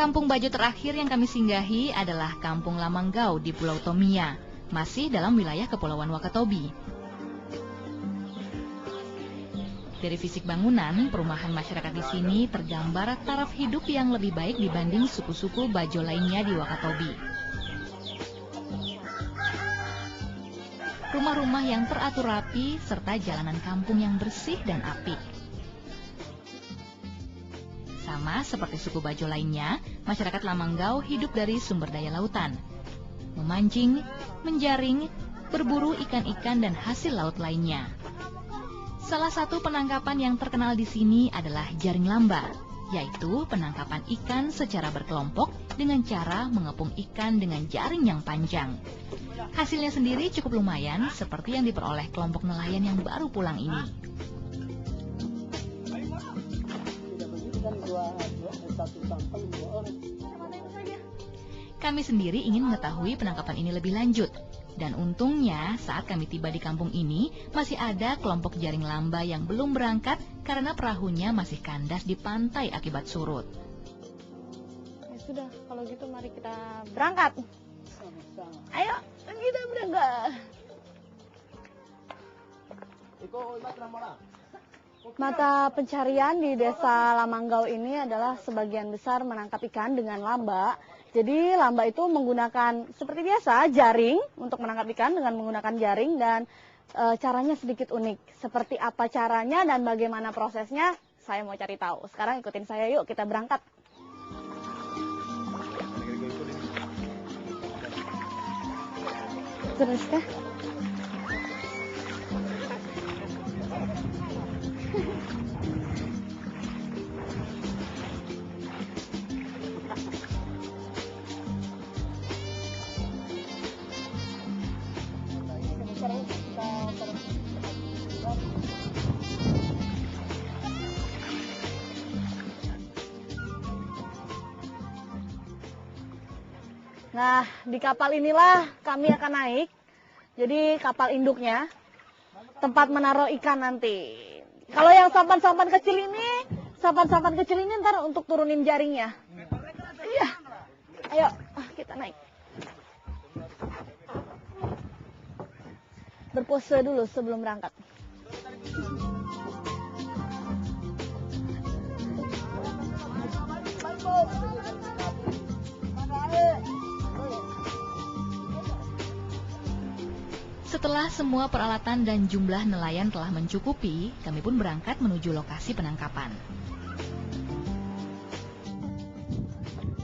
Kampung Bajo terakhir yang kami singgahi adalah Kampung Lamanggau di Pulau Tomia, masih dalam wilayah Kepulauan Wakatobi. Dari fisik bangunan, perumahan masyarakat di sini tergambar taraf hidup yang lebih baik dibanding suku-suku Bajo lainnya di Wakatobi. Rumah-rumah yang teratur rapi serta jalanan kampung yang bersih dan apik. Sama seperti suku Bajo lainnya, masyarakat Lamanggau hidup dari sumber daya lautan. Memancing, menjaring, berburu ikan-ikan dan hasil laut lainnya. Salah satu penangkapan yang terkenal di sini adalah jaring lamba, yaitu penangkapan ikan secara berkelompok dengan cara mengepung ikan dengan jaring yang panjang. Hasilnya sendiri cukup lumayan, seperti yang diperoleh kelompok nelayan yang baru pulang ini. Kami sendiri ingin mengetahui penangkapan ini lebih lanjut. Dan untungnya saat kami tiba di kampung ini masih ada kelompok jaring lamba yang belum berangkat karena perahunya masih kandas di pantai akibat surut. Ya sudah, kalau gitu mari kita berangkat. Ayo, kita berangkat. Mata pencarian di desa Lamanggau ini adalah sebagian besar menangkap ikan dengan lamba. Jadi lamba itu menggunakan seperti biasa jaring untuk menangkap ikan dengan menggunakan jaring dan caranya sedikit unik. Seperti apa caranya dan bagaimana prosesnya saya mau cari tahu. Sekarang ikutin saya yuk, kita berangkat. Terus kah? Nah, di kapal inilah kami akan naik. Jadi kapal induknya, tempat menaruh ikan nanti. Kalau yang sampan-sampan kecil ini ntar untuk turunin jaringnya. Iya. Ayo, kita naik. Berpose dulu sebelum berangkat. Setelah semua peralatan dan jumlah nelayan telah mencukupi, kami pun berangkat menuju lokasi penangkapan.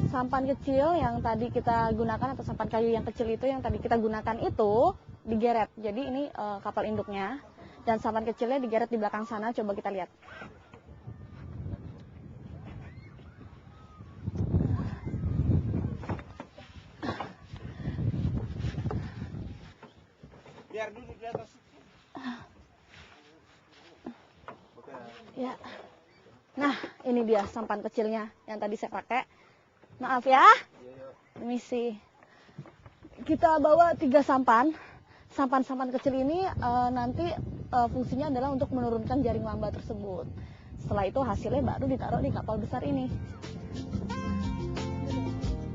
Sampan kecil yang tadi kita gunakan atau sampan kayu yang kecil itu yang tadi kita gunakan itu digeret. Jadi ini kapal induknya dan sampan kecilnya digeret di belakang sana. Coba kita lihat. Biar duduk di atas. Ya. Nah, ini dia sampan kecilnya yang tadi saya pakai. Maaf ya. Permisi. Kita bawa 3 sampan. Sampan-sampan kecil ini nanti fungsinya adalah untuk menurunkan jaring lamba tersebut. Setelah itu hasilnya baru ditaruh di kapal besar ini.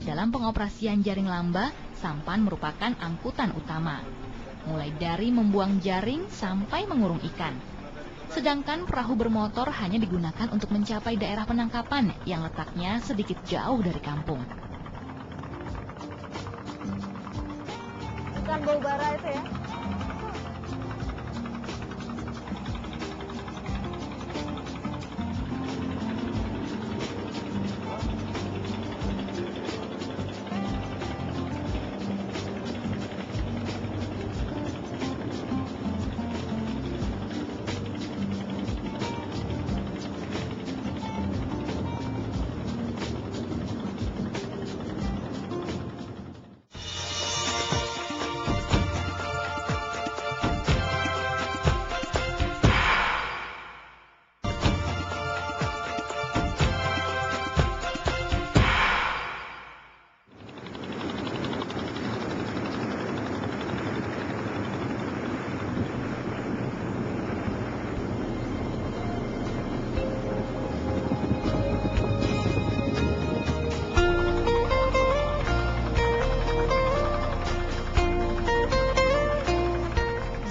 Dalam pengoperasian jaring lamba, sampan merupakan angkutan utama. Mulai dari membuang jaring sampai mengurung ikan. Sedangkan perahu bermotor hanya digunakan untuk mencapai daerah penangkapan yang letaknya sedikit jauh dari kampung. Ikan bau bara itu ya.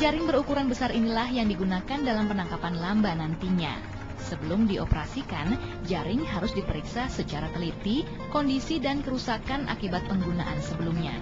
Jaring berukuran besar inilah yang digunakan dalam penangkapan lamba nantinya. Sebelum dioperasikan, jaring harus diperiksa secara teliti, kondisi dan kerusakan akibat penggunaan sebelumnya.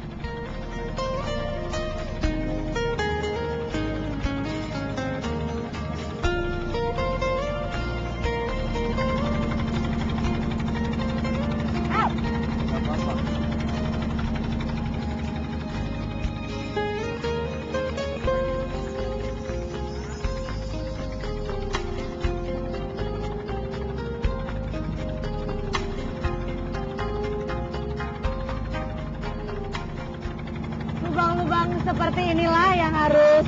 Lubang-lubang seperti inilah yang harus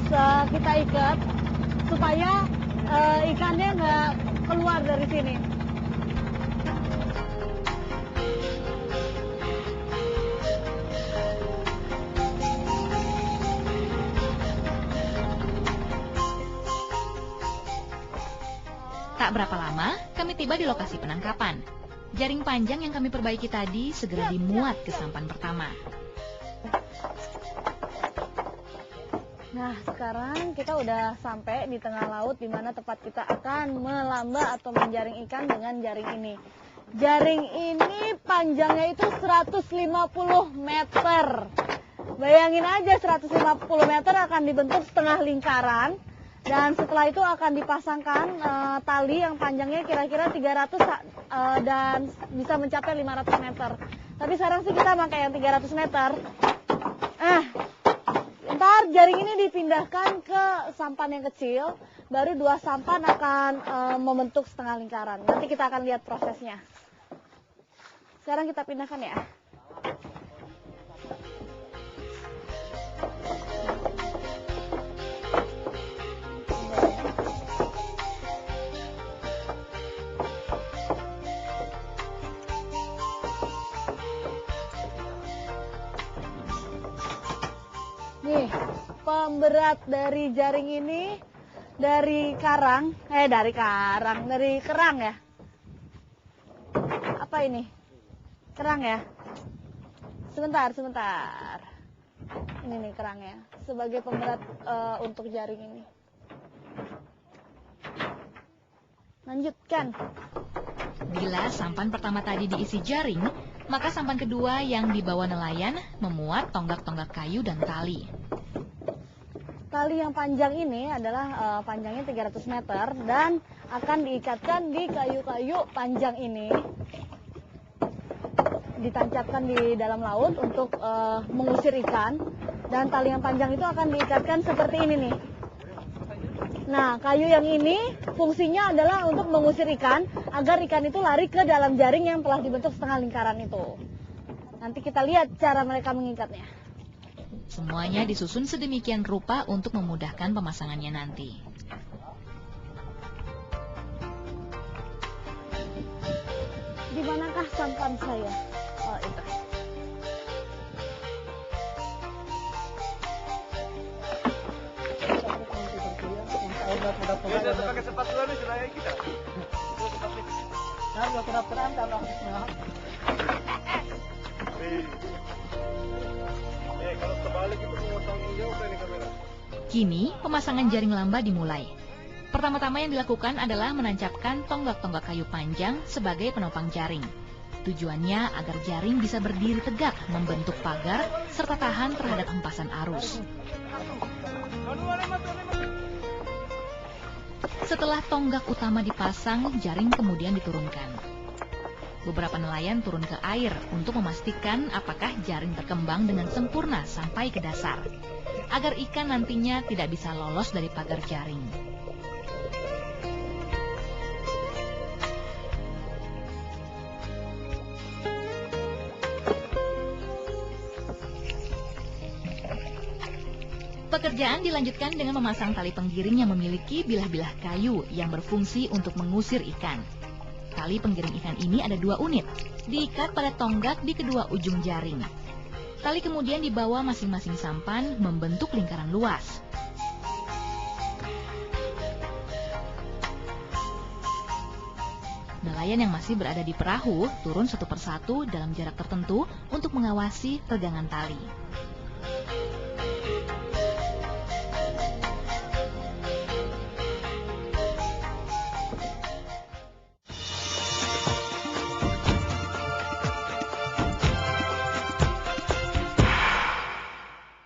kita ikat supaya ikannya nggak keluar dari sini. Tak berapa lama, kami tiba di lokasi penangkapan. Jaring panjang yang kami perbaiki tadi segera dimuat ke sampan pertama. Nah, sekarang kita udah sampai di tengah laut di mana tempat kita akan melamba atau menjaring ikan dengan jaring ini. Jaring ini panjangnya itu 150 meter. Bayangin aja 150 meter akan dibentuk setengah lingkaran. Dan setelah itu akan dipasangkan tali yang panjangnya kira-kira 300 dan bisa mencapai 500 meter. Tapi sekarang sih kita pakai yang 300 meter. Ntar jaring ini dipindahkan ke sampan yang kecil, baru 2 sampan akan membentuk setengah lingkaran. Nanti kita akan lihat prosesnya. Sekarang kita pindahkan ya. Nih, pemberat dari jaring ini dari kerang ya. Apa ini? Kerang ya? Sebentar. Ini nih kerangnya sebagai pemberat untuk jaring ini. Lanjutkan. Bila sampan pertama tadi diisi jaring, maka sampan kedua yang dibawa nelayan memuat tonggak-tonggak kayu dan tali. Tali yang panjang ini adalah panjangnya 300 meter dan akan diikatkan di kayu-kayu panjang ini. Ditancapkan di dalam laut untuk mengusir ikan. Dan tali yang panjang itu akan diikatkan seperti ini nih. Nah, kayu yang ini fungsinya adalah untuk mengusir ikan agar ikan itu lari ke dalam jaring yang telah dibentuk setengah lingkaran itu. Nanti kita lihat cara mereka mengikatnya. Semuanya disusun sedemikian rupa untuk memudahkan pemasangannya nanti. Di manakah sampan saya? Oh, itu. Biasa pakai sepatu nih selain kita. Nah, nggak terang kalau kalau terbalik itu memotong jauh dari kamera. Kini, pemasangan jaring lamba dimulai. Pertama-tama yang dilakukan adalah menancapkan tonggak-tonggak kayu panjang sebagai penopang jaring. Tujuannya agar jaring bisa berdiri tegak membentuk pagar serta tahan terhadap hempasan arus. Setelah tonggak utama dipasang, jaring kemudian diturunkan. Beberapa nelayan turun ke air untuk memastikan apakah jaring terkembang dengan sempurna sampai ke dasar, agar ikan nantinya tidak bisa lolos dari pagar jaring. Pekerjaan dilanjutkan dengan memasang tali penggiring yang memiliki bilah-bilah kayu yang berfungsi untuk mengusir ikan. Tali penggiring ikan ini ada 2 unit, diikat pada tonggak di kedua ujung jaring. Tali kemudian dibawa masing-masing sampan membentuk lingkaran luas. Nelayan yang masih berada di perahu turun satu persatu dalam jarak tertentu untuk mengawasi pegangan tali.